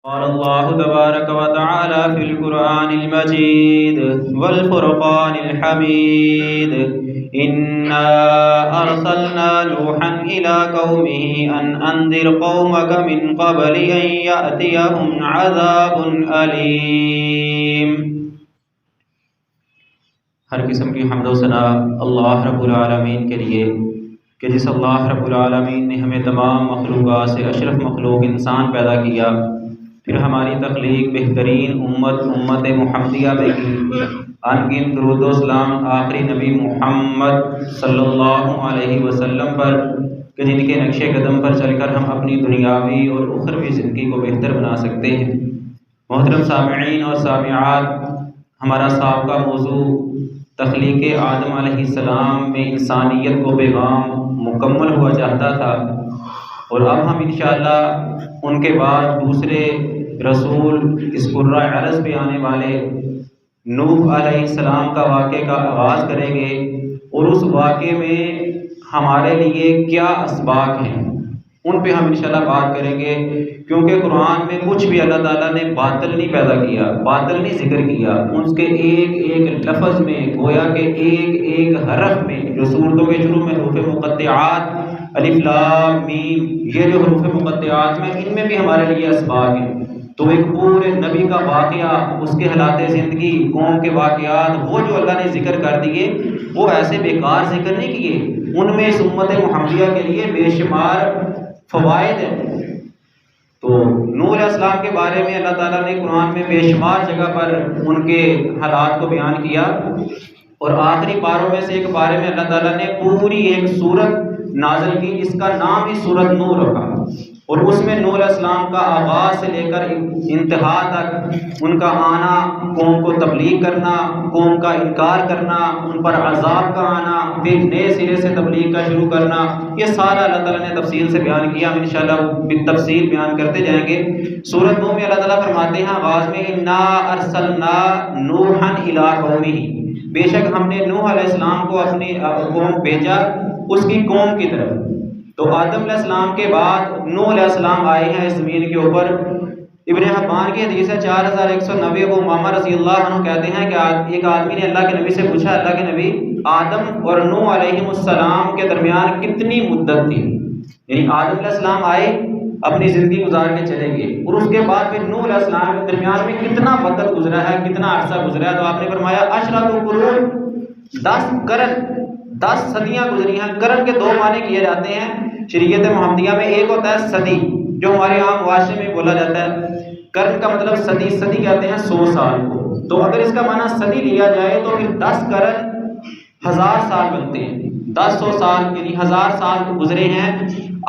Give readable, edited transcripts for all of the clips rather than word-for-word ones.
قال الله تبارك وتعالى في القرآن المجيد والفرقان الحميد إنا أرسلنا نوحا إلى قومه أن أنذر قومك من قبل أن يأتيهم عذاب أليم۔ ہر قسم کی حمد و ثنا اللہ رب العالمین کے لیے کہ جس اللہ رب العالمین نے ہمیں تمام مخلوقات سے اشرف مخلوق انسان پیدا کیا، پھر ہماری تخلیق بہترین امت محمدیہ میں کی، ان گن درود و سلام آخری نبی محمد صلی اللہ علیہ وسلم پر کہ جن کے نقش قدم پر چل کر ہم اپنی دنیاوی اور اخروی زندگی کو بہتر بنا سکتے ہیں۔ محترم سامعین اور سامعات، ہمارا سابقہ موضوع تخلیق آدم علیہ السلام میں انسانیت کو پیغام مکمل ہوا چاہتا تھا، اور اب ہم انشاءاللہ ان کے بعد دوسرے رسول اس قرۂ عرض پہ آنے والے نوح علیہ السلام کا واقعے کا آغاز کریں گے، اور اس واقعے میں ہمارے لیے کیا اسباق ہیں ان پہ ہم انشاءاللہ بات کریں گے، کیونکہ قرآن میں کچھ بھی اللہ تعالیٰ نے باطل نہیں پیدا کیا، باطل نہیں ذکر کیا، ان کے ایک ایک لفظ میں گویا کہ ایک ایک حرف میں، جو سورتوں کے شروع میں حروف مقطعات الف لام میم، یہ جو حروف مقطعات میں ان میں بھی ہمارے لیے اسباق ہیں۔ تو ایک پورے نبی کا واقعہ، اس کے حالات زندگی، قوم کے واقعات، وہ جو اللہ نے ذکر کر دیے وہ ایسے بیکار ذکر نہیں کیے، ان میں اس امت محمدیہ کے لیے بے شمار فوائد ہیں۔ تو نوح علیہ السلام کے بارے میں اللہ تعالیٰ نے قرآن میں بے شمار جگہ پر ان کے حالات کو بیان کیا، اور آخری پاروں میں سے ایک پارے میں اللہ تعالیٰ نے پوری ایک سورت نازل کی جس کا نام ہی سورت نوح رکھا، اور اس میں نوح علیہ السلام کا آغاز سے لے کر انتہا تک ان کا آنا، قوم کو تبلیغ کرنا، قوم کا انکار کرنا، ان پر عذاب کا آنا، پھر نئے سرے سے تبلیغ کا شروع کرنا، یہ سارا اللہ تعالیٰ نے تفصیل سے بیان کیا۔ ہم انشاءاللہ بالتفصیل بیان کرتے جائیں گے۔ سورۃ نوح میں اللہ تعالیٰ فرماتے ہیں آغاز میں انا ارسلنا نوحا الی قومہ، بے شک ہم نے نوح علیہ السلام کو اپنی قوم بھیجا، اس کی قوم کی طرف۔ تو آدم علیہ السلام کے بعد نوح علیہ السلام آئے ہیں اس زمین کے اوپر۔ ابن حبان کی حدیث ہے 4190، ابو امامہ رضی اللہ عنہ کہتے ہیں کہ ایک آدمی نے اللہ کے نبی سے پوچھا، اللہ کے نبی آدم اور نوح علیہ السلام کے درمیان کتنی مدت تھی؟ یعنی آدم علیہ السلام آئے، اپنی زندگی گزار کے چلے گئے، اور اس کے بعد پھر نوح علیہ السلام کے درمیان میں کتنا وقت گزرا ہے، کتنا عرصہ گزرا ہے؟ تو آپ نے فرمایا عشرۃ قرون، 10 قرن، 10 صدیاں گزری ہیں۔ قرن کے 2 معنی کیے جاتے ہیں شریعت محمدیہ میں، ایک ہوتا ہے صدی جو ہمارے عام معاشرے میں بولا جاتا ہے، قرن کا مطلب صدی، صدی کہتے ہیں 100 سال کو، تو اگر اس کا معنی صدی لیا جائے تو پھر 10 قرن 1000 سال بنتے ہیں، 10 سال یعنی 1000 سال گزرے ہیں۔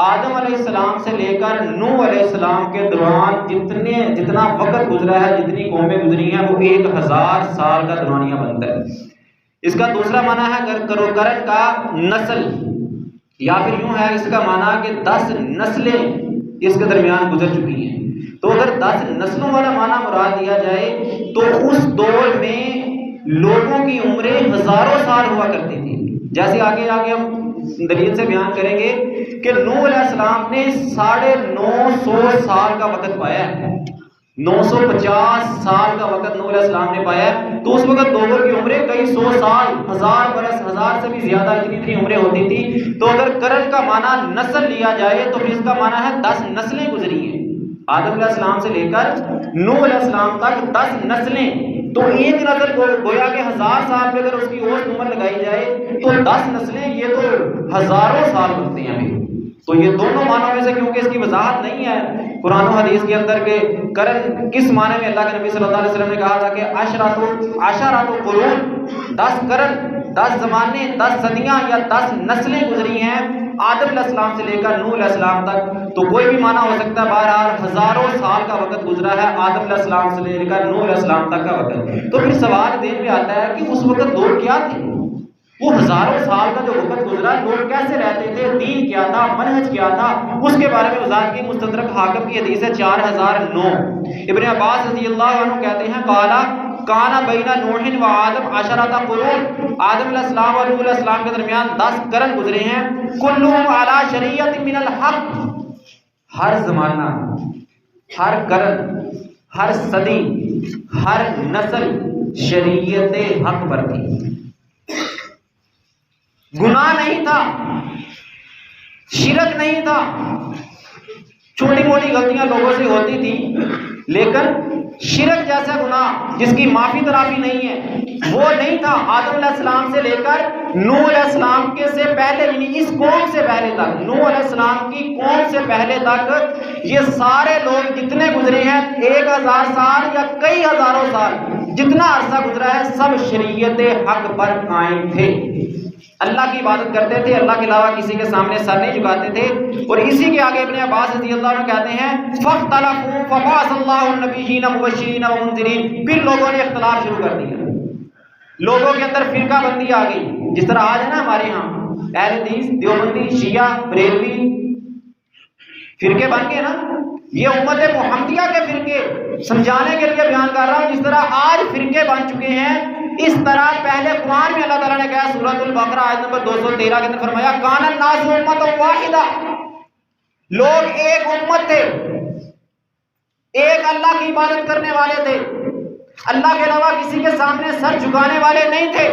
آدم علیہ السلام سے لے کر نوح علیہ السلام کے دوران جتنا وقت گزرا ہے، جتنی قومیں گزری ہیں، وہ 1000 سال کا دورانیہ بنتا ہے۔ اس کا دوسرا معنی ہے قرن کا نسل، یا پھر یوں ہے اس کا معنی کہ 10 نسلیں اس کے درمیان گزر چکی ہیں۔ تو اگر 10 نسلوں والا معنی مراد دیا جائے تو اس دور میں لوگوں کی عمریں ہزاروں سال ہوا کرتی تھی، جیسے آگے ہم دلیل سے بیان کریں گے کہ نوح علیہ السلام نے 950 سال کا وقت پایا ہے، 950 سال کا وقت نوح علیہ السلام نے پایا ہے۔ تو اس وقت لوگوں کی عمریں کئی 100 سال، 1000 برس، 1000 سے بھی زیادہ اتنی عمریں ہوتی تھی۔ تو اگر قرن کا معنی نسل لیا جائے تو پھر اس کا معنی ہے 10 نسلیں گزری ہیں، آدم علیہ السلام سے لے کر نوح علیہ السلام تک 10 نسلیں۔ تو ایک نسل کو گویا کہ 1000 سال پہ اگر اس کی اوسط عمر لگائی جائے تو 10 نسلیں، یہ تو ہزاروں سال بنتے ہیں ابھی۔ تو یہ دونوں معنوں میں سے، کیونکہ اس کی وضاحت نہیں ہے قرآن و حدیث کے اندر کہ قرن کس معنی میں اللہ کے نبی صلی اللہ علیہ وسلم نے کہا تھا کہ عشرۃ قرون، 10 قرن، 10 زمانے، 10 صدیاں یا 10 نسلیں گزری ہیں آدم علیہ السلام سے لے کر نوح علیہ السلام تک۔ تو کوئی بھی معنی ہو سکتا ہے، بہرحال ہزاروں سال کا وقت گزرا ہے آدم علیہ السلام سے لے کر نوح علیہ السلام تک کا وقت۔ تو پھر سوال ذہن میں آتا ہے کہ اس وقت لوگ کیا تھے؟ وہ ہزاروں سال کا جو وقت گزرا، لوگ کیسے رہتے تھے، دین کیا تھا، منہج کیا تھا، اس کے بارے میں وضاحت کی۔ مستدرک حاکم کی حدیث ہے 4009، ابن عباس رضی اللہ عنہ کہتے ہیں قالا کانا بین نوح و آدم عشرۃ قرون، آدم علیہ السلام اور نوح علیہ السلام کے درمیان 10 قرن گزرے ہیں، کلہم علی شریعت من الحق، ہر زمانہ ہر قرن، ہر صدی، ہر نسل شریعت حق پر تھی. گناہ نہیں تھا، شرک نہیں تھا. چھوٹی موٹی غلطیاں لوگوں سے ہوتی تھی، لیکن شرک جیسا گناہ جس کی معافی تلافی نہیں ہے وہ نہیں تھا. آدم علیہ السلام سے لے کر نوح علیہ السلام کے سے پہلے، یعنی اس قوم سے پہلے تک، نوح علیہ السلام کی قوم سے پہلے تک یہ سارے لوگ جتنے گزرے ہیں 1000 سال یا کئی ہزاروں سال، جتنا عرصہ گزرا ہے، سب شریعت حق پر قائم تھے. اللہ کی عبادت کرتے تھے، اللہ کے علاوہ کسی کے سامنے سر نہیں جھکاتے تھے. اور اسی کے آگے ابن عباس رضی اللہ عنہ کہتے ہیں فَاخْتَلَفُوا فَبَعَثَ اللَّهُ النَّبِيِّينَ مُبَشِّرِينَ وَمُنذِرِينَ. پھر لوگوں نے اختلاف شروع کر دیا، لوگوں کے اندر فرقہ بندی آ گئی. جس طرح آج ہے نا ہمارے ہاں اہل حدیث، دیوبندی، شیعہ، بریلوی فرقے بن گئے نا. یہ امت محمدیہ کے فرقے سمجھانے کے لیے بیان کر رہا ہوں. جس طرح آج فرقے بن چکے ہیں، اس طرح پہلے قرآن میں اللہ تعالیٰ نے کہا سورۃ البقرہ آیت نمبر 213 کے اندر فرمایا کان الناس امۃ واحدہ. لوگ ایک امت تھے، ایک اللہ کی عبادت کرنے والے تھے، اللہ کے علاوہ کسی کے سامنے سر جھکانے والے نہیں تھے.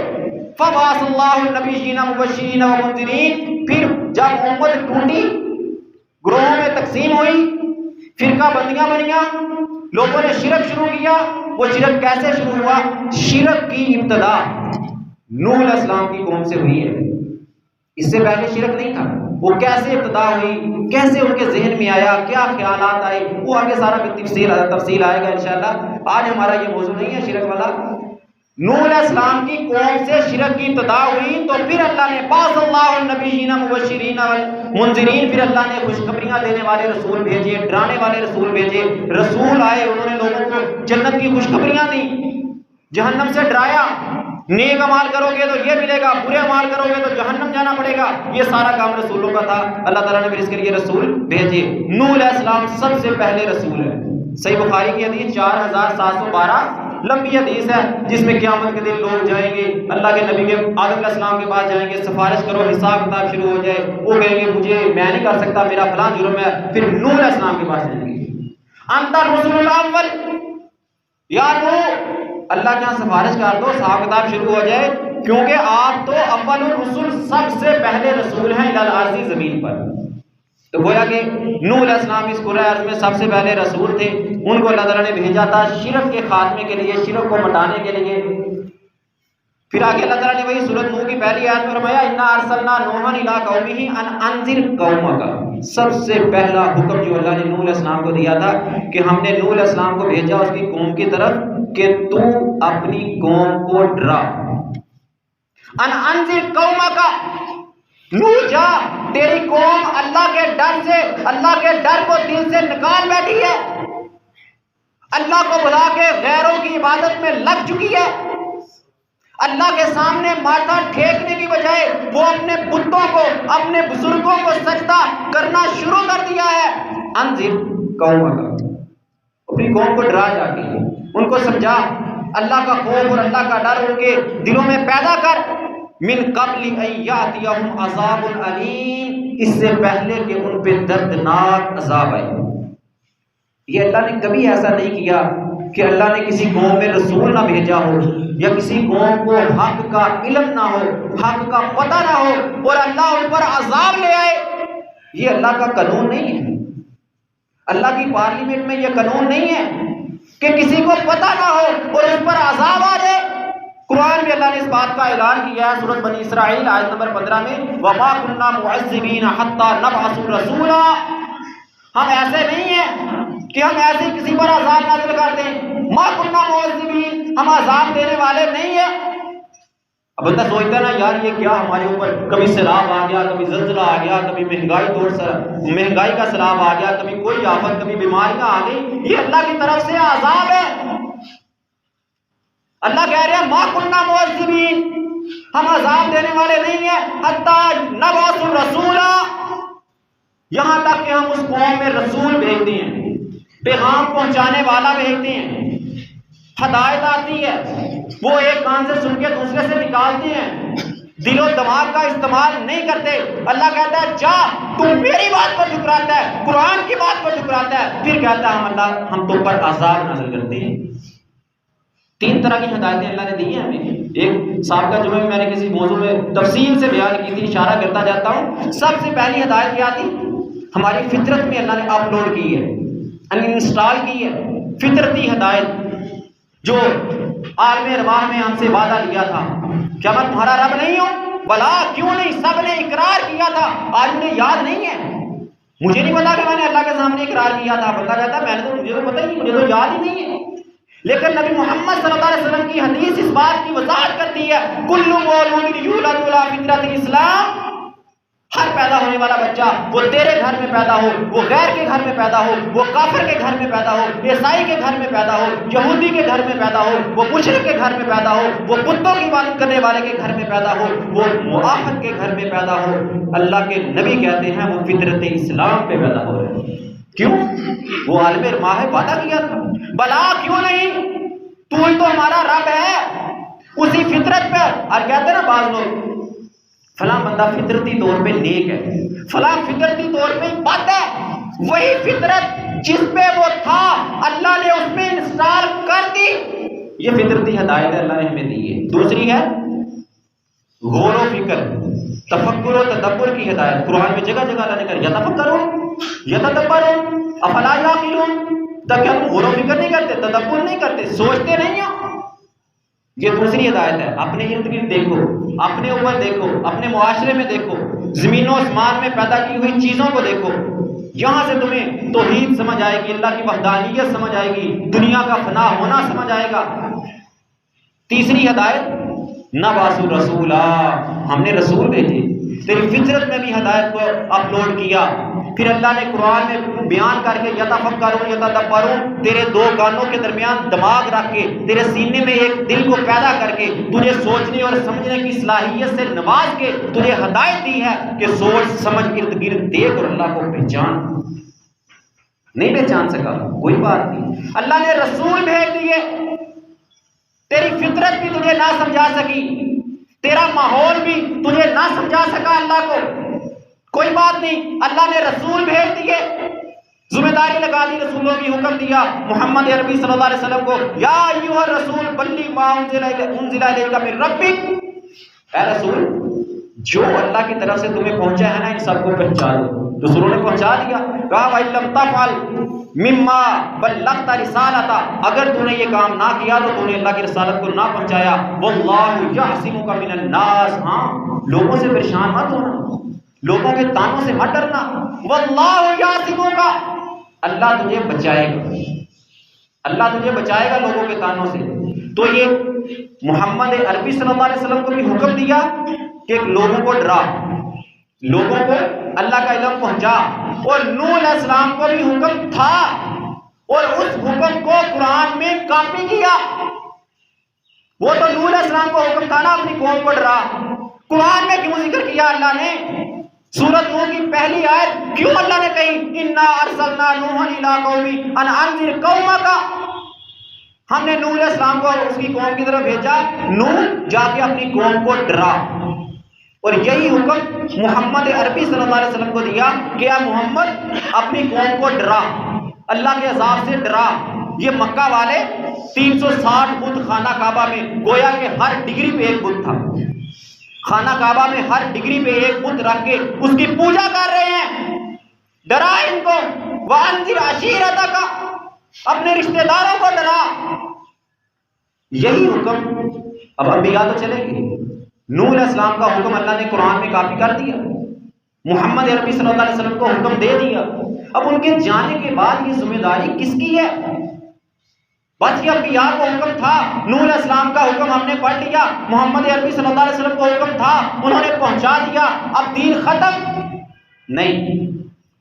فبعث اللہ النبیین مبشرین ومنذرین. پھر جب امت ٹوٹی، گروہوں میں تقسیم ہوئی، فرقہ بندیاں بنیاں، لوگوں نے شرک شروع کیا. وہ شرک کیسے شروع ہوا؟ شرک کی ابتدا نوح علیہ السلام کی قوم سے ہوئی ہے، اس سے پہلے شرک نہیں تھا. وہ کیسے ابتدا ہوئی، کیسے ان کے ذہن میں آیا، کیا خیالات آئے، وہ آگے سارا تفصیل آئے گا انشاءاللہ. آج ہمارا یہ موضوع نہیں ہے شرک والا. نوح علیہ السلام کی قوم سے شرک کی ابتدا ہوئی تو پھر اللہ نے بعث اللہ النبیین مبشرین والمنذرین. پھر اللہ نے خوشخبریاں دینے والے رسول بھیجے، ڈرانے والے رسول بھیجے. رسول آئے، انہوں نے لوگوں کو جنت کی خوشخبریاں دی، جہنم سے ڈرایا. نیک عمال کرو گے تو یہ ملے گا، برے عمال کرو گے تو جہنم جانا پڑے گا. یہ سارا کام رسولوں کا تھا. اللہ تعالیٰ نے پھر اس کے لیے رسول بھیجے. نوح علیہ السلام سب سے پہلے رسول ہے. صحیح بخاری کی حدیث 4712 لمبی حدیث ہے، جس میں قیامت کے دن لوگ جائیں گے اللہ کے نبی کے آدم علیہ السلام کے پاس جائیں گے، سفارش کرو، حساب کتاب شروع ہو جائے. وہ کہیں گے مجھے، میں نہیں کر سکتا، میرا فلاں جرم ہے. پھر نوح علیہ السلام کے پاس جائیں گے، انت الرسول الاول یا نوح، اللہ جہاں سفارش کر دو، حساب کتاب شروع ہو جائے، کیونکہ آپ تو اول الرسول، سب سے پہلے رسول ہیں الی الارض، زمین پر. تو گویا کہ نوح علیہ السلام اس قرآن ارض میں سب سے پہلے رسول تھے. ان کو اللہ تعالیٰ نے بھیجا تھا شرک کے خاتمے کے لیے، شرک کو مٹانے کے لیے. پھر آگے اللہ تعالیٰ نے وہی سورۃ نوح کی پہلی آیت میں فرمایا انا ارسلنا نوحا الی قومہ ان انذر قومک. سب سے پہلا حکم جو اللہ نے نوح علیہ السلام کو دیا تھا کہ ہم نے نوح علیہ السلام کو بھیجا اس کی قوم کی طرف کہ تو اپنی قوم کو ڈرا. ان انذر قومک، نوح جا، تیری قوم اللہ کے ڈر سے، اللہ کے ڈر کو دل سے نکال بیٹھی ہے، اللہ کو بلا کے غیروں کی عبادت میں لگ چکی ہے. اللہ کے سامنے ماتھا ٹھیکنے کی بجائے وہ اپنے بتوں کو، اپنے بزرگوں کو سجدہ کرنا شروع کر دیا ہے. انذر قومک، اپنی قوم کو ڈرا جا کے، ان کو سمجھا، اللہ کا خوف اور اللہ کا ڈر ان کے دلوں میں پیدا کر. من قبل ان یاتیہم عذاب علیم، اس سے پہلے کہ ان پہ دردناک عذاب آئے. یہ اللہ نے کبھی ایسا نہیں کیا کہ اللہ نے کسی قوم میں رسول نہ بھیجا ہو، یا کسی قوم کو حق کا علم نہ ہو، حق کا پتہ نہ ہو، اور اللہ ان پر عذاب لے آئے. یہ اللہ کا قانون نہیں ہے. اللہ کی پارلیمنٹ میں یہ قانون نہیں ہے کہ کسی کو پتہ نہ ہو اور اس پر عذاب آ جائے. قرآن میں اللہ نے اس بات کا اعلان کیا ہے سورۃ بنی اسرائیل آیت نمبر 15 میں وَمَا كُنَّا مُعَذِّبِينَ حَتَّى نَبْعَثَ رَسُولًا. ہم ایسے نہیں ہیں کہ ہم ایسے کسی پر عذاب نازل کر دیں. مَا كُنَّا مُعَذِّبِينَ، ہم عذاب دینے والے نہیں ہیں. اب بندہ سوچتا ہے نا یار یہ کیا ہمارے اوپر، کبھی سیلاب آ گیا، کبھی زلزلہ آ گیا، کبھی مہنگائی کا سیلاب آ گیا، کبھی کوئی آفت، کبھی بیماریاں آ گئی. یہ اللہ کی طرف سے عذاب ہے. اللہ کہہ رہے ہیں ما کننا معذبین، ہم عذاب دینے والے نہیں ہیں حتی نبعث رسولا، یہاں تک کہ ہم اس قوم میں رسول بھیجتے ہیں، پیغام پہنچانے والا بھیجتے ہیں. ہدایت آتی ہے، وہ ایک کان سے سن کے دوسرے سے نکالتے ہیں. دل و دماغ کا استعمال نہیں کرتے. اللہ کہتا ہے جا تو میری بات کو ٹھکراتا ہے, قرآن کی بات کو ٹھکراتا ہے, پھر کہتا ہے ہم تو پر عذاب نازل کرتے ہیں. 3 طرح کی ہدایتیں اللہ نے دی ہیں ہمیں. ایک سابقہ جمعے میں نے کسی موضوع میں تفصیل سے بیان کی تھی, اشارہ کرتا جاتا ہوں. سب سے پہلی ہدایت کیا تھی؟ ہماری فطرت میں اللہ نے اپلوڈ کی ہے, انسٹال کی ہے فطرتی ہدایت, جو عالم ارواح میں ہم سے وعدہ لیا تھا. کیا میں تمہارا رب نہیں ہوں؟ بلا کیوں نہیں, سب نے اقرار کیا تھا. آج مجھے یاد نہیں ہے, مجھے نہیں پتا کہ میں نے اللہ کے سامنے اقرار کیا تھا. بندہ کہتا ہے مجھے تو پتہ ہی نہیں, مجھے تو یاد ہی نہیں ہے. لیکن نبی محمد صلی اللہ علیہ وسلم کی حدیث اس بات کی وضاحت کرتی ہے, کل مولود یولد علی فطرت الاسلام. ہر پیدا ہونے والا بچہ, وہ تیرے گھر میں پیدا ہو, وہ غیر کے گھر میں پیدا ہو, وہ کافر کے گھر میں پیدا ہو, عیسائی کے گھر میں پیدا ہو, یہودی کے گھر میں پیدا ہو, وہ مشرک کے گھر میں پیدا ہو, وہ بتوں کی عبادت کرنے والے کے گھر میں پیدا ہو, وہ معاہد کے گھر میں پیدا ہو, اللہ کے نبی کہتے ہیں وہ فطرت اسلام پہ پیدا ہو رہے ہیں. کیوں؟ وہ عالم ارواح وعدہ کیا تھا. بلا کیوں نہیں, تو ہی تو ہمارا رب ہے, اسی فطرت پہ. اور کہتے ہیں نا بعض لوگ فلاں بندہ فطرتی طور پہ نیک ہے, فلاں فطرتی طور پہ بد ہے. وہی فطرت جس پہ وہ تھا اللہ نے اس میں انسٹال کر دی. یہ فطرتی ہدایت اللہ نے ہمیں دی ہے. دوسری ہے غور و فکر, تفکر و تدبر کی ہدایت. قرآن میں جگہ جگہ اللہ نے کہا یتفکرون یتدبرون افلا یعقلون. تب کیا تم غور و فکر نہیں کرتے, تدبر نہیں کرتے, سوچتے نہیں ہو؟ یہ دوسری ہدایت ہے. اپنے ارد گرد دیکھو, اپنے اوپر دیکھو, اپنے معاشرے میں دیکھو, زمین و آسمان میں پیدا کی ہوئی چیزوں کو دیکھو. یہاں سے تمہیں توحید سمجھ آئے گی, اللہ کی وحدانیت سمجھ آئے گی, دنیا کا فنا ہونا سمجھ آئے گا. تیسری ہدایت نبعث رسولا, ہم نے رسول بھیجے. تیری فطرت میں بھی ہدایت کو اپلوڈ کیا. پھر اللہ نے قرآن میں بیان کر کے یتفکرون یتدبرون, تیرے 2 کانوں کے درمیان دماغ رکھ کے, تیرے سینے میں ایک دل کو پیدا کر کے, تجھے سوچنے اور سمجھنے کی صلاحیت سے نواز کے تجھے ہدایت دی ہے کہ سوچ سمجھ ارد گرد دیکھ اور اللہ کو پہچان. نہیں پہچان سکا کوئی بات نہیں, اللہ نے رسول بھیج دیے. تیری فطرت بھی تجھے نہ سمجھا سکی, تیرا ماحول بھی تجھے نہ سمجھا سکا اللہ کو, کوئی بات نہیں, اللہ نے رسول بھیج دیے. ذمہ داری لگا دی, رسولوں کی حکم دیا محمد عربی صلی اللہ علیہ وسلم کو, یا ایھا الرسول بلغ ما انزل الیک من ربک. اے رسول, جو اللہ کی طرف سے تمہیں پہنچا ہے نا ان سب کو پہنچا دو. رسولوں نے پہنچا دیا. کہا وَإِن لَّمْ تَفْعَلْ مِمَّا بَلَّغْتَ رِسَالَتَهُ, اگر تو نے یہ کام نہ کیا تو تو نے اللہ کی رسالت کو نہ پہنچایا. وَاللَّهُ يَعْصِمُكَ مِنَ النَّاسِ, ہاں لوگوں سے پریشان مت ہونا, لوگوں کے تانوں سے مت ڈرنا. وَاللَّهُ يَعْصِمُكَ, اللہ تجھے بچائے گا, اللہ تجھے بچائے گا لوگوں کے تانوں سے. تو یہ محمد عربی صلی اللہ علیہ وسلم کو بھی حکم دیا کہ لوگوں کو ڈرا, لوگوں کو اللہ کا علم پہنچا. اور نوح علیہ السلام کو بھی حکم تھا اور اس حکم کو قرآن میں کاپی کیا. وہ تو نوح علیہ السلام کو حکم تھا نا اپنی قوم کو ڈرا, قرآن میں کیوں ذکر کیا اللہ نے؟ سورۃ نوح کی پہلی آیت کیوں اللہ نے کہی انا ارسلنا نوحا الی قومی ان انذر قومک, ہم نے نوح علیہ السلام کو اس کی قوم کی طرف بھیجا, نوح جا کے اپنی قوم کو ڈرا. اور یہی حکم محمد عربی صلی اللہ علیہ وسلم کو دیا کہ اے محمد اپنی قوم کو ڈرا, اللہ کے عذاب سے ڈرا. یہ مکہ والے 360 بت خانہ کعبہ میں, گویا کہ ہر ڈگری پہ ایک بت تھا, خانہ کعبہ میں ہر ڈگری پہ ایک بت رکھ کے اس کی پوجا کر رہے ہیں. ڈرا ان کو. وانذر عشیرتک, اپنے رشتہ داروں کو ڈرا. یہی حکم اب انبیاء تو چلے گئے. نوح علیہ السلام کا حکم اللہ نے قرآن میں کاپی کر دیا, محمد عربی صلی اللہ علیہ وسلم کو حکم دے دیا. اب ان کے جانے کے بعد یہ ذمہ داری کس کی ہے؟ بس یہ انبیاء کو حکم تھا, نوح علیہ السلام کا حکم ہم نے پڑھ لیا, محمد عربی صلی اللہ علیہ وسلم کو حکم تھا, انہوں نے پہنچا دیا, اب دین ختم نہیں.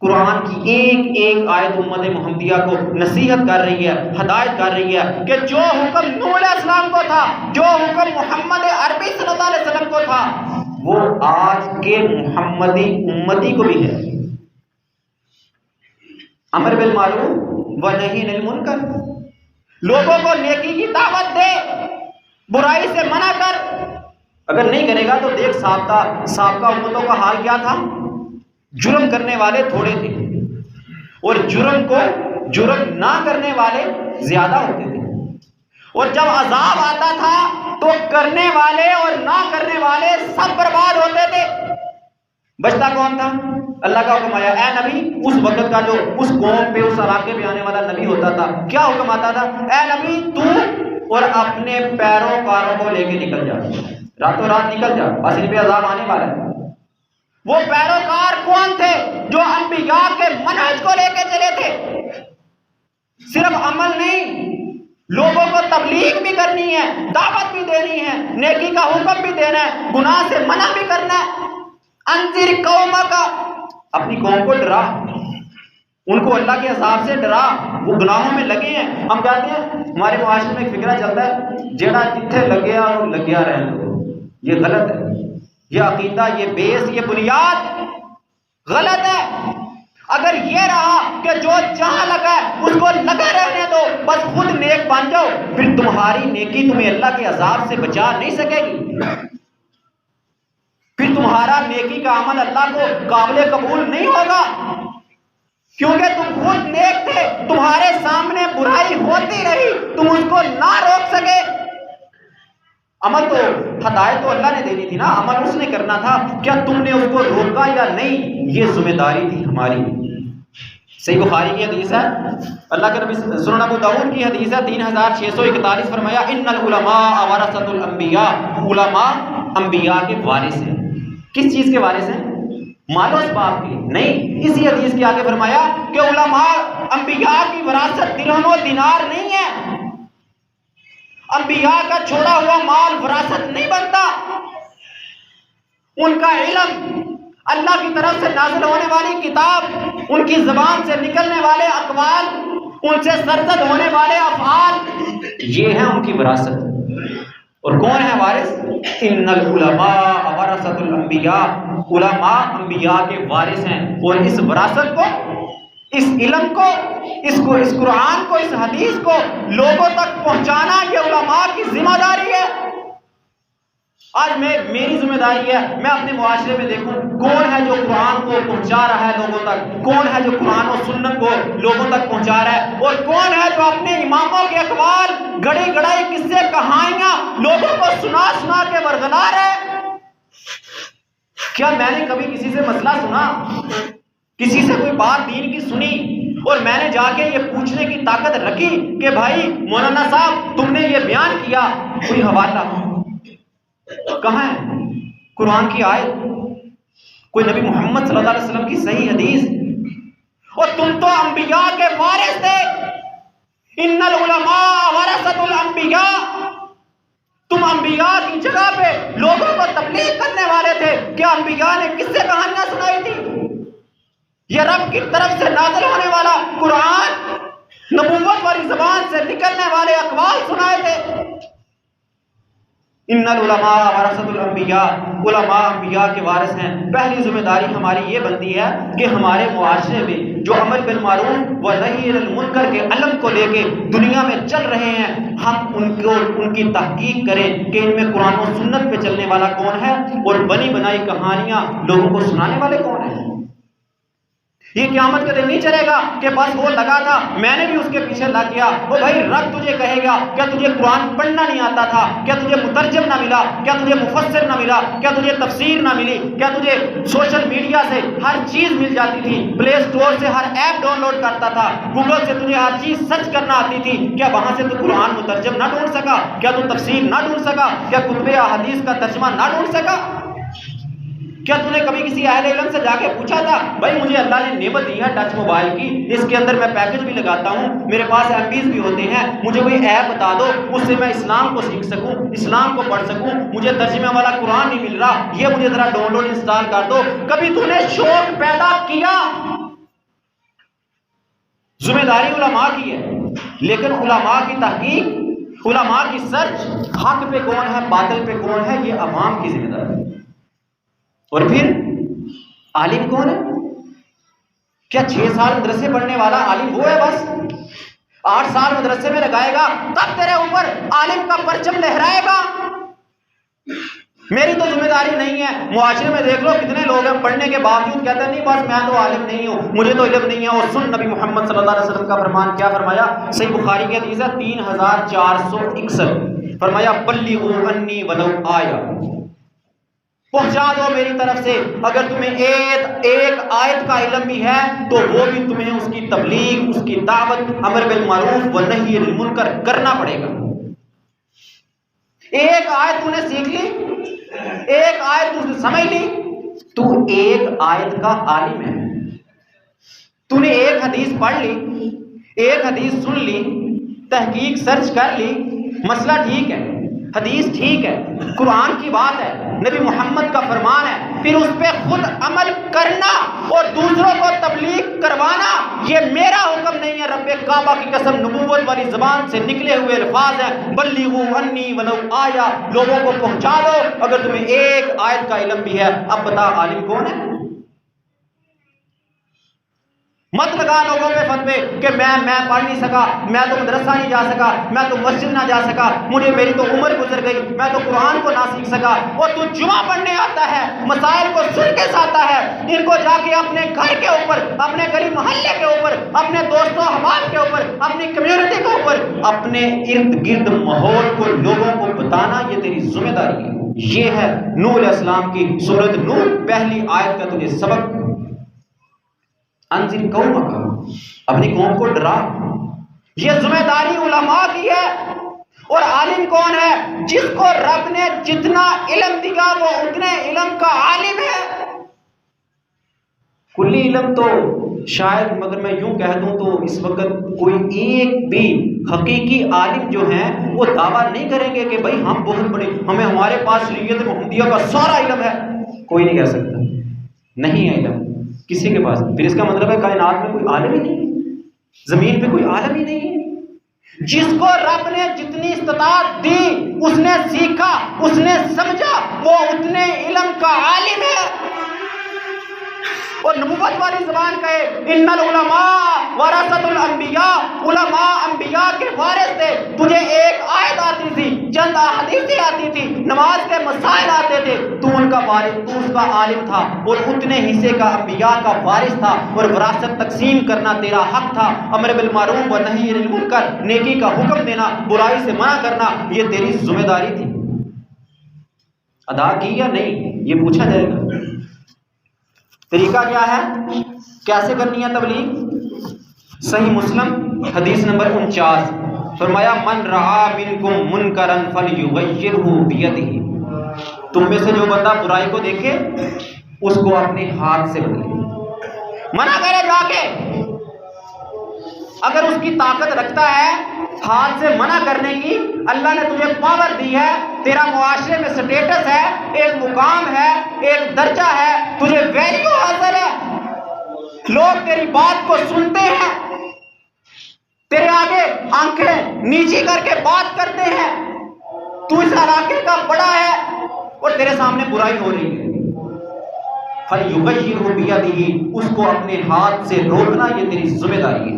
قرآن کی ایک ایک آیت امت محمدیہ کو نصیحت کر رہی ہے, ہدایت کر رہی ہے کہ جو حکم نوح علیہ السلام کو تھا, جو حکم محمد عربی صلی اللہ علیہ وسلم کو تھا, وہ آج کے محمدی امتی کو بھی ہے. امر بالمعروف و نہی عن المنکر, لوگوں کو نیکی کی دعوت دے, برائی سے منع کر, اگر نہیں کرے گا تو دیکھ سابقہ امتوں کا حال کیا تھا. جرم کرنے والے تھوڑے تھے اور جرم نہ کرنے والے زیادہ ہوتے تھے. اور جب عذاب آتا تھا تو کرنے والے اور نہ کرنے والے سب برباد ہوتے تھے. بچتا کون تھا؟ اللہ کا حکم آیا اے نبی. اس وقت کا جو اس قوم پہ اس علاقے پہ آنے والا نبی ہوتا تھا, کیا حکم آتا تھا؟ اے نبی تو اور اپنے پیروکاروں کو لے کے نکل جا, راتوں رات نکل جا, بس ان پہ عذاب آنے والا ہے. وہ پیروکار کون تھے؟ جو انبیاء کے منہج کو لے کے چلے تھے. صرف عمل نہیں, لوگوں کو تبلیغ بھی کرنی ہے, دعوت بھی دینی ہے, نیکی کا حکم بھی دینا ہے, گناہ سے منع بھی کرنا ہے. انذر قومک, اپنی قوم کو ڈرا, ان کو اللہ کے عذاب سے ڈرا, وہ گناہوں میں لگے ہیں. ہم کہتے ہیں ہمارے معاشرے میں ایک فکرہ چلتا ہے جیڑا جتھے لگیا اور لگیا رہنے دو. یہ غلط ہے. یہ عقیدہ, یہ بیس, یہ بنیاد غلط ہے. اگر یہ رہا کہ جو جہاں لگا ہے اس کو لگا رہنے دو, بس خود نیک بن جاؤ, پھر تمہاری نیکی تمہیں اللہ کے عذاب سے بچا نہیں سکے گی. پھر تمہارا نیکی کا عمل اللہ کو قابل قبول نہیں ہوگا, کیونکہ تم خود نیک تھے, تمہارے سامنے برائی ہوتی رہی, تم اس کو نہ روک سکے. عمل تو ہدایت تو اللہ نے دینی تھی نا, عمل اس نے کرنا تھا. کیا تم نے اس کو روکا یا نہیں؟ یہ ذمہ داری تھی ہماری. صحیح بخاری کی حدیث ہے, اللہ کے نبی سنن ابو داؤد کی حدیث ہے 3641, فرمایا ان العلماء ورثۃ الانبیاء, علماء انبیاء کے وارث ہیں. کس چیز کے وارث ہیں؟ مال و اسباب کے نہیں. اسی حدیث کے آگے فرمایا کہ علماء انبیاء کی وراثت درہم و دینار نہیں ہے. انبیاء کا چھوڑا ہوا مال وراثت نہیں بنتا. ان کا علم, اللہ کی طرف سے نازل ہونے والی کتاب, ان کی زبان سے نکلنے والے اقوال, ان سے سرزد ہونے والے افعال, یہ ہیں ان کی وراثت. اور کون ہے وارث؟ ان العلماء ورثۃ الانبیاء, علماء انبیاء کے وارث ہیں. اور اس وراثت کو, اس علم کو, اس قرآن کو, اس حدیث کو لوگوں تک پہنچانا یہ علماء کی ذمہ داری ہے. آج میری ذمہ داری ہے, میں اپنے معاشرے میں دیکھوں کون ہے جو قرآن کو پہنچا رہا ہے لوگوں تک, کون ہے جو قرآن و سنت کو لوگوں تک پہنچا رہا ہے, اور کون ہے جو اپنے اماموں کے اقوال, گڑی گڑائی قصے کہانیاں لوگوں کو سنا سنا کے ورغلا رہے. کیا میں نے کبھی کسی سے مسئلہ سنا, کسی سے کوئی بات دین کی سنی, اور میں نے جا کے یہ پوچھنے کی طاقت رکھی کہ بھائی مولانا صاحب تم نے یہ بیان کیا, کوئی حوالہ کہاں ہے؟ قرآن کی آیت, کوئی نبی محمد صلی اللہ علیہ وسلم کی صحیح حدیث. اور تم تو انبیاء کے وارث تھے. ان العلماء ورثۃ الانبیاء, تم انبیاء کی جگہ پہ لوگوں کو تبلیغ کرنے والے تھے. کیا انبیاء نے کس سے کہانیاں سنائی تھی؟ یہ رب کی طرف سے نازل ہونے والا قرآن, نبوت والی زبان سے نکلنے والے اقوال سنائے تھے. ان العلماء ورثۃ الانبیاء, علماء انبیاء کے وارث ہیں. پہلی ذمہ داری ہماری یہ بنتی ہے کہ ہمارے معاشرے میں جو امر بالمعروف و نہی عن المنکر کے علم کو لے کے دنیا میں چل رہے ہیں, ہم ان کی تحقیق کریں کہ ان میں قرآن و سنت پہ چلنے والا کون ہے, اور بنی بنائی کہانیاں لوگوں کو سنانے والے کون ہیں. یہ قیامت کے دن نہیں چلے گا کہ بس وہ لگا تھا میں نے بھی اس کے پیچھے لگ گیا. وہ بھائی رب تجھے کہے گا کیا تجھے قرآن پڑھنا نہیں آتا تھا؟ کیا تجھے مترجم نہ ملا؟ کیا تجھے مفسر نہ ملا؟ کیا تجھے تفسیر نہ ملی؟ کیا تجھے سوشل میڈیا سے ہر چیز مل جاتی تھی, پلے اسٹور سے ہر ایپ ڈاؤن لوڈ کرتا تھا, گوگل سے تجھے ہر چیز سرچ کرنا آتی تھی؟ کیا وہاں سے تو قرآن مترجم نہ ڈھونڈ سکا؟ کیا تو تفسیر نہ ڈھونڈ سکا؟ کیا کتب احادیث کا ترجمہ نہ ڈھونڈ سکا؟ کیا تم نے کبھی کسی اہل علم سے جا کے پوچھا تھا بھائی مجھے اللہ نے نعمت دی ہے ٹچ موبائل کی, اس کے اندر میں پیکج بھی لگاتا ہوں, میرے پاس ایم پیز بھی ہوتے ہیں, مجھے کوئی ایپ بتا دو اس سے میں اسلام کو سیکھ سکوں, اسلام کو پڑھ سکوں, مجھے ترجمہ والا قرآن نہیں مل رہا, یہ مجھے ذرا ڈاؤن لوڈ انسٹال کر دو. کبھی تم نے شوق پیدا کیا؟ ذمہ داری علماء کی ہے, لیکن علماء کی تحقیق, علماء کی سرچ, حق پہ کون ہے باطل پہ کون ہے, یہ عوام کی ذمہ داری ہے. اور پھر عالم کون ہے؟ کیا 6 سال مدرسے پڑھنے والا عالم وہ ہے بس؟ 8 سال مدرسے میں لگائے گا تب تیرے اوپر عالم کا پرچم لہرائے گا. میری تو ذمہ داری نہیں ہے. معاشرے میں دیکھ لو کتنے لوگ ہیں پڑھنے کے باوجود کہتے ہیں نہیں بس میں تو عالم نہیں ہوں, مجھے تو علم نہیں ہے. اور سن نبی محمد صلی اللہ علیہ وسلم کا فرمان کیا فرمایا؟ صحیح بخاری کی حدیث ہے 3461. فرمایا بلغوا عنی ولو آیا, پہنچا دو میری طرف سے, اگر تمہیں ایک آیت کا علم بھی ہے تو وہ بھی تمہیں اس کی تبلیغ, اس کی دعوت, امر بالمعروف و نہی عن المنکر کرنا پڑے گا. ایک آیت تو نے سیکھ لی, ایک آیت تو نے سمجھ لی, تو ایک آیت کا عالم ہے. تو نے ایک حدیث پڑھ لی, ایک حدیث سن لی, تحقیق سرچ کر لی, مسئلہ ٹھیک ہے, حدیث ٹھیک ہے, قرآن کی بات ہے, نبی محمد کا فرمان ہے, پھر اس پہ خود عمل کرنا اور دوسروں کو تبلیغ کروانا یہ میرا حکم نہیں ہے. رب کعبہ کی قسم نبوت والی زبان سے نکلے ہوئے الفاظ ہیں بلغوا عنی ولو آیا, لوگوں کو پہنچا دو اگر تمہیں ایک آیت کا علم بھی ہے. اب بتا عالم کون ہے؟ مت لگا لوگوں پہ فتوے کہ میں پڑھ نہیں سکا, میں تو مدرسہ نہیں جا سکا, میں تو مسجد نہ جا سکا, میری تو عمر گزر گئی, میں تو قرآن کو نہ سیکھ سکا. اور تو جمعہ پڑھنے آتا ہے, مسائل کو سن کے ساتا ہے, ان کو جا کے اپنے گھر کے اوپر, اپنے گلی محلے کے اوپر, اپنے دوستوں احباب کے اوپر, اپنی کمیونٹی کے اوپر, اپنے ارد گرد ماحول کو لوگوں کو بتانا یہ تیری ذمہ داری ہے. یہ ہے نوح علیہ السلام کی سورۃ نوح پہلی آیت کا تجھے سبق. انذر قومک, اپنی قوم کو ڈرا. یہ ذمہ داری علماء کی ہے. اور عالم کون ہے؟ جس کو رب نے جتنا علم دیا وہ اتنے علم کا عالم ہے. کلی علم تو شاید, مگر میں یوں کہہ دوں تو اس وقت کوئی ایک بھی حقیقی عالم جو ہیں وہ دعویٰ نہیں کریں گے کہ بھائی ہم بہت بڑے, ہمارے پاس شریعت محمدیہ کا سارا علم ہے. کوئی نہیں کہہ سکتا, نہیں ہے علم کسی کے پاس. پھر اس کا مطلب ہے کائنات میں کوئی عالم ہی نہیں, زمین پہ کوئی عالم ہی نہیں ہے. جس کو رب نے جتنی استطاعت دی اس نے سیکھا, اس نے سمجھا, وہ اتنے علم کا عالم ہے. اور نبوت والی زبان کہے ان العلماء ورثۃ الانبیاء, علماء انبیاء کے وارث تھے. تجھے ایک آیت آتی تھی, چند احادیثیں آتی تھی, نماز کے مسائل آتے تھے, تو ان کا وارث, تو اس کا عالم تھا, اور اتنے حصے کا انبیاء کا وارث تھا. اور وراثت تقسیم کرنا تیرا حق تھا. امر بالمعروف و نہی عن المنکر, نیکی کا حکم دینا, برائی سے منع کرنا, یہ تیری ذمہ داری تھی. ادا کی یا نہیں یہ پوچھا جائے گا. طریقہ کیا ہے, کیسے کرنی ہے تبلیغ؟ صحیح مسلم حدیث نمبر 49. فرمایا من رعا منکم منکرا فلیغیرہ بیدہ, تم میں سے جو بندہ برائی کو دیکھے اس کو اپنے ہاتھ سے بدلے. منع کرے جا کے, اگر اس کی طاقت رکھتا ہے ہاتھ سے منع کرنے کی, اللہ نے تجھے پاور دی ہے, تیرا معاشرے میں سٹیٹس ہے, ایک مقام ہے, ایک درجہ ہے, تجھے ویلیو حاصل ہے, لوگ تیری بات کو سنتے ہیں, تیرے آگے آنکھیں نیچی کر کے بات کرتے ہیں, تو اس علاقے کا بڑا ہے اور تیرے سامنے برائی ہو رہی ہے. فَلْيُغَيِّرْهُ بِيَدِهِ, اس کو اپنے ہاتھ سے روکنا یہ تیری ذمہ داری ہے.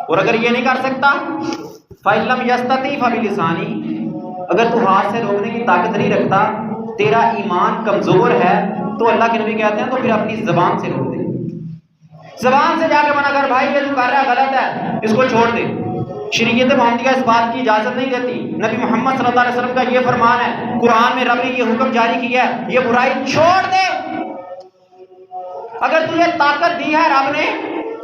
اور اگر یہ نہیں کر سکتا فَإِن لَّمْ يَسْتَطِعْ فَبِلِسَانِهِ, اگر تو ہاتھ سے روکنے کی طاقت نہیں رکھتا, تیرا ایمان کمزور ہے, تو اللہ کے نبی کہتے ہیں تو پھر اپنی زبان سے روک دے. زبان سے جا کے منع کر, بھائی یہ جو کر رہا ہے غلط ہے, اس کو چھوڑ دے. شریعت محمدیہ اس بات کی اجازت نہیں دیتی. نبی محمد صلی اللہ علیہ وسلم کا یہ فرمان ہے, قرآن میں رب نے یہ حکم جاری کیا ہے, یہ برائی چھوڑ دے. اگر تجھے طاقت دی ہے رب نے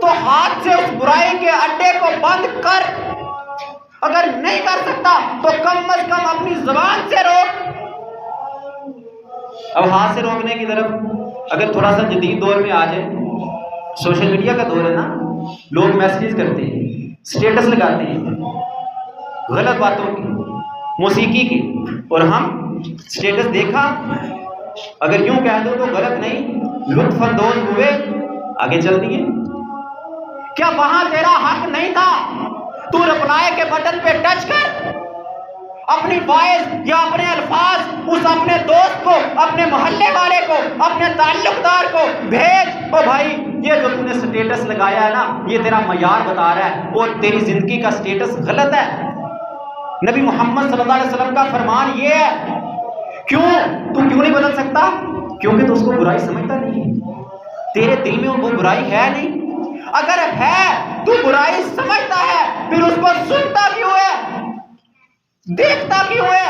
تو ہاتھ سے اس برائی کے اڈے کو بند کر. اگر نہیں کر سکتا تو کم از کم اپنی زبان سے روک. اب ہاتھ سے روکنے کی طرف اگر تھوڑا سا جدید دور میں آ جائے, سوشل میڈیا کا دور ہے نا, لوگ میسیج کرتے ہیں, سٹیٹس لگاتے ہیں غلط باتوں کی, موسیقی کی, اور ہم سٹیٹس دیکھا, اگر یوں کہہ دو تو غلط نہیں, لطف اندوز ہوئے, آگے چل دیے. کیا وہاں تیرا حق نہیں تھا؟ تو رپلائی کے بٹن پہ ٹچ کر, اپنی وائس یا اپنے الفاظ اس اپنے دوست کو, اپنے محلے والے کو, اپنے تعلق دار کو بھیج, او بھائی یہ جو تم نے سٹیٹس لگایا ہے نا یہ تیرا معیار بتا رہا ہے اور تیری زندگی کا سٹیٹس غلط ہے. نبی محمد صلی اللہ علیہ وسلم کا فرمان یہ ہے، کیوں تو کیوں نہیں بدل سکتا؟ کیونکہ تو اس کو برائی سمجھتا نہیں ہے، تیرے دل میں وہ برائی ہے نہیں۔ اگر ہے تو برائی سمجھتا ہے، پھر اس کو سنتا کیوں ہے، دیکھتا کیوں ہے،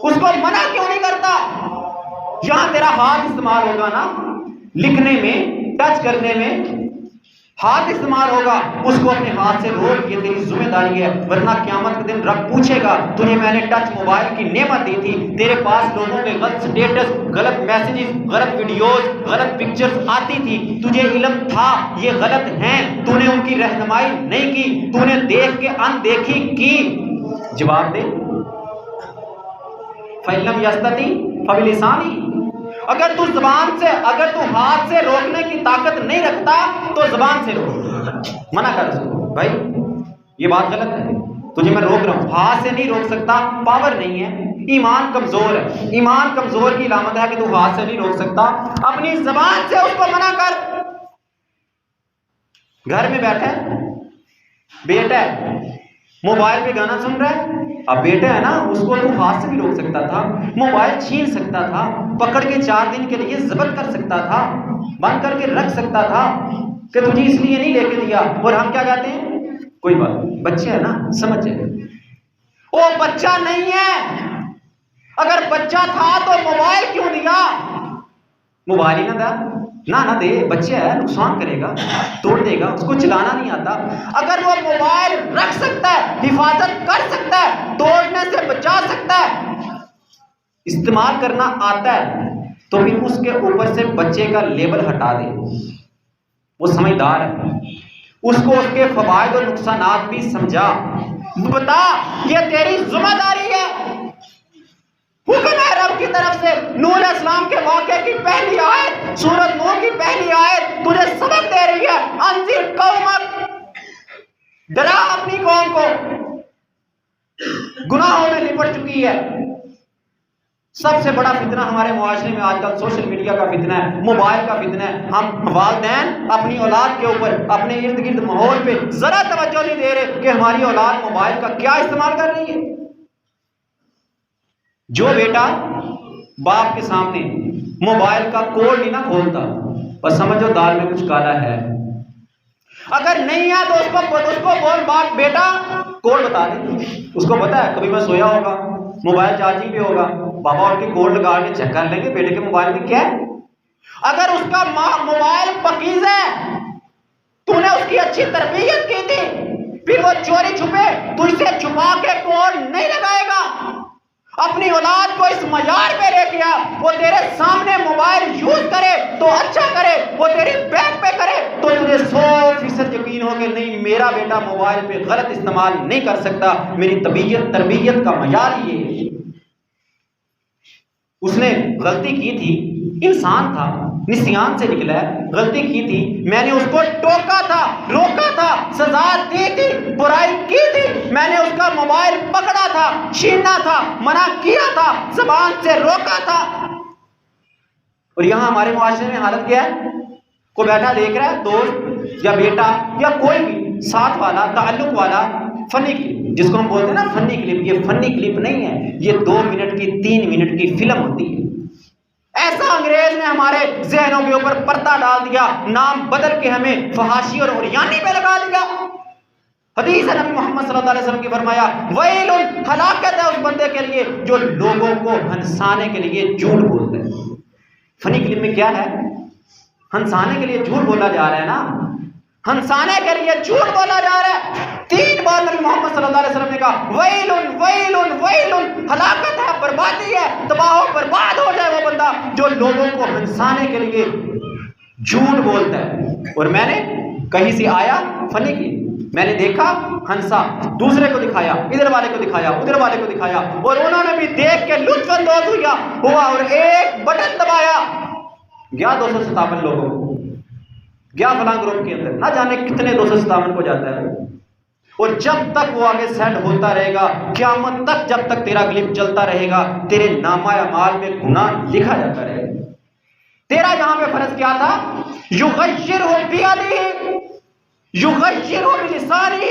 اس کو منع کیوں نہیں کرتا؟ یہاں تیرا ہاتھ استعمال ہوگا نا، لکھنے میں، ٹچ کرنے میں ہاتھ استعمال ہوگا، اس کو اپنے ہاتھ سے روک، یہ تیری ذمہ داری ہے، ورنہ قیامت کے دن رب پوچھے گا تجھے میں نے ٹچ موبائل کی نعمت دی تھی، تیرے پاس لوگوں کے غلط سٹیٹس، غلط میسیجز، غلط ویڈیوز، غلط پکچرز آتی تھی، تجھے علم تھا یہ غلط ہیں، تو نے ان کی رہنمائی نہیں کی، تو نے دیکھ کے اندیکھی کی۔ جواب دے، فَإِلَّمْ يَسْتَطِعْ فَبِلِسَانِهِ، اگر تو زبان سے، اگر تو ہاتھ سے روکنے کی طاقت نہیں رکھتا تو زبان سے روک، منع کر اس کو، بھائی یہ بات غلط ہے، تجھے میں روک رہا ہوں، ہاتھ سے نہیں روک سکتا، پاور نہیں ہے، ایمان کمزور ہے، ایمان کمزور کی علامت ہے کہ تو ہاتھ سے نہیں روک سکتا، اپنی زبان سے اس کو منع کر۔ گھر میں بیٹھا ہے، بیٹا ہے، موبائل پہ گانا سن رہا ہے، اب بیٹا ہے نا، اس کو تو ہاتھ سے بھی روک سکتا تھا، موبائل چھین سکتا تھا، پکڑ کے 4 دن کے لیے ضبط کر سکتا تھا، بند کر کے رکھ سکتا تھا کہ تجھے اس لیے نہیں لے کے دیا، اور ہم کیا کہتے ہیں، کوئی بات بچے ہے نا، سمجھ جائے، وہ بچہ نہیں ہے، اگر بچہ تھا تو موبائل کیوں دیا؟ موبائل ہی نہ دے، بچہ ہے، نقصان کرے گا، توڑ دے گا، اس کو چلانا نہیں آتا۔ اگر وہ موبائل رکھ سکتا ہے، حفاظت کر سکتا ہے، توڑنے سے بچا سکتا ہے، استعمال کرنا آتا ہے، تو پھر اس کے اوپر سے بچے کا لیبل ہٹا دے، وہ سمجھدار ہے، اس کو اس کے فوائد اور نقصانات بھی سمجھا، بتا یہ تیری ذمہ داری ہے، حکم ہے رب کی طرف سے۔ نوح علیہ السلام کے واقعے کی پہلی آیت، سورۃ نوح کی پہلی آیت تجھے سبق دے رہی ہے، انذر قومک، ڈرا اپنی قوم کو، گناہوں میں لپٹ چکی ہے۔ سب سے بڑا فتنہ ہمارے معاشرے میں آج کل سوشل میڈیا کا فتنہ ہے، موبائل کا فتنہ ہے۔ ہم والدین اپنی اولاد کے اوپر، اپنے ارد گرد ماحول پہ ذرا توجہ نہیں دے رہے کہ ہماری اولاد موبائل کا کیا استعمال کر رہی ہے۔ جو بیٹا باپ کے سامنے موبائل کا کوڈ نہیں نہ کھولتا، بس سمجھو دال میں کچھ کالا ہے۔ اگر نہیں ہے تو اس کو بول، باپ بیٹا کوڈ بتا دے، اس کو پتا ہے کبھی میں سویا ہوگا، موبائل چارجنگ پہ ہوگا، بابا اٹھ کے کوڈ لگا کے چیک کر لیں گے بیٹے کے موبائل میں کیا ہے۔ اگر اس کا موبائل پاکیز ہے، تو نے اس کی اچھی تربیت کی تھی، پھر وہ چوری چھپے تجھ سے چھپا کے کوڈ نہیں لگائے گا۔ اپنی اولاد کو اس معیار پہ لے کے آ، وہ تیرے سامنے موبائل یوز کرے تو اچھا کرے، وہ تیری بیک پہ کرے تو تجھے 100% یقین ہو کہ نہیں میرا بیٹا موبائل پہ غلط استعمال نہیں کر سکتا، میری تربیت کا معیار یہ ہے۔ اس نے غلطی کی تھی، انسان تھا، نسیان سے نکلا ہے، غلطی کی تھی، میں نے اس کو ٹوکا تھا، روکا تھا، سزا دی تھی، برائی کی تھی، میں نے اس کا موبائل پکڑا تھا، چھیننا تھا، منع کیا تھا، زبان سے روکا تھا۔ اور یہاں ہمارے معاشرے میں حالت کیا ہے، کوئی بیٹھا دیکھ رہا ہے، دوست یا بیٹا یا کوئی بھی ساتھ والا، تعلق والا، فنی کلپ، جس کو ہم بولتے ہیں نا فنی کلپ، یہ فنی کلپ نہیں ہے، یہ 2 منٹ کی 3 منٹ کی فلم ہوتی ہے۔ ایسا انگریز نے ہمارے ذہنوں کے اوپر پردہ ڈال دیا، نام بدل کے ہمیں فحاشی اور عریانی پہ لگا دیا۔ حدیث نبی محمد صلی اللہ علیہ وسلم کی فرمایا، ویل، ہلاکت ہے اس بندے کے لیے جو لوگوں کو ہنسانے کے لیے جھوٹ بولتا ہے۔ فنی کلپ میں کیا ہے، ہنسانے کے لیے جھوٹ بولا جا رہا ہے نا، ہنسانے کے لیے جھوٹ بولا جا رہا ہے۔ 3 بار نبی محمد صلی اللہ علیہ وسلم نے کہا ویل ویل ویل، ہلاکت ہے، بربادی ہے، تباہ و برباد ہو جائے وہ بندہ جو لوگوں کو ہنسانے کے لیے جھوٹ بولتا ہے۔ اور میں نے کہیں سے آیا فنی کی، میں نے دیکھا ہنسا، دوسرے کو دکھایا، ادھر والے کو دکھایا، ادھر والے کو دکھایا، اور انہوں نے بھی دیکھ کے لطف اندوز ہوا اور ایک بٹن دبایا، گیا 257 لوگوں کو، گیا فلاں گروپ کے اندر، نہ جانے کتنے 257 کو جاتا ہے۔ اور جب تک وہ آگے سیٹ ہوتا رہے گا، قیامت تک جب تک تیرا کلپ چلتا رہے گا، تیرے نامہ اعمال میں گناہ لکھا جاتا رہے گا۔ تیرا یہاں پہ فرض کیا تھا، یغیرہ بیدہ، یغیرہ بلسانہ،